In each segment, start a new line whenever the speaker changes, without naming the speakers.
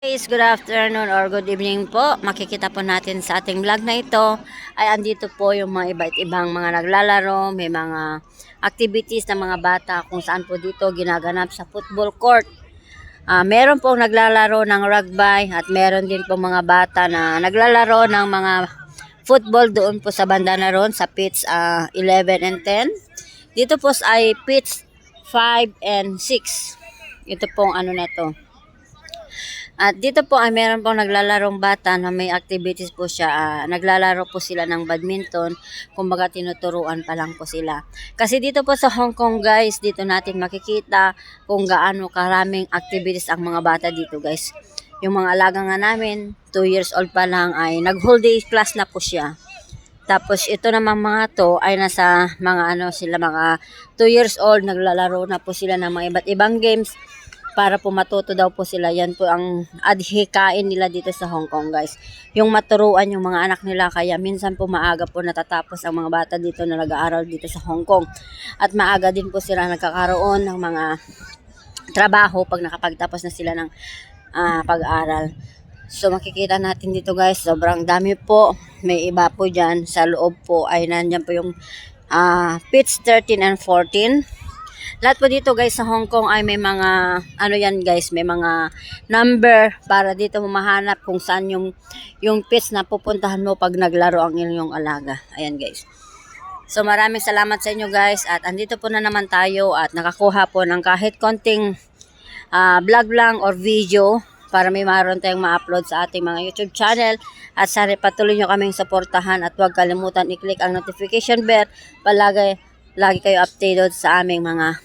Guys, good afternoon or good evening po. Makikita po natin sa ating vlog na ito ay andito po yung mga iba't ibang mga naglalaro, may mga activities ng mga bata kung saan po dito ginaganap sa football court. Meron pong naglalaro ng rugby at meron din po mga bata na naglalaro ng mga football doon po sa banda na ron sa pitch 11 and 10. Dito po ay pitch 5 and 6. Ito pong ano na to. At dito po ay meron pong naglalarong bata na may activities po siya. Naglalaro po sila ng badminton. Kumbaga tinuturuan pa lang po sila. Kasi dito po sa Hong Kong guys, dito natin makikita kung gaano karaming activities ang mga bata dito guys. Yung mga alaga nga namin, 2 years old pa lang ay nag-whole day class na po siya. Tapos ito naman mga to ay nasa mga mga 2 years old, naglalaro na po sila ng mga iba't ibang games para po matuto daw po sila. Yan po ang adhikain nila dito sa Hong Kong guys. Yung maturuan yung mga anak nila, kaya minsan po maaga po natatapos ang mga bata dito na nag-aaral dito sa Hong Kong. At maaga din po sila nagkakaroon ng mga trabaho pag nakapagtapos na sila ng pag-aaral. So makikita natin dito guys, sobrang dami po. May iba po dyan sa loob po ay nandyan po yung pitch 13 and 14. Lahat po dito guys sa Hong Kong ay may mga yan guys, may mga number para dito mo mahanap kung saan yung pitch na pupuntahan mo pag naglaro ang inyong alaga. Ayan guys. So maraming salamat sa inyo guys, at andito po na naman tayo at nakakuha po ng kahit konting vlog lang or video para may maroon tayong ma-upload sa ating mga YouTube channel. At sana patuloy nyo kaming suportahan at huwag kalimutan i-click ang notification bell. Lagi kayo updated sa aming mga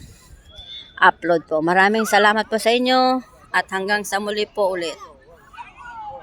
upload po. Maraming salamat po sa inyo at hanggang sa muli po ulit.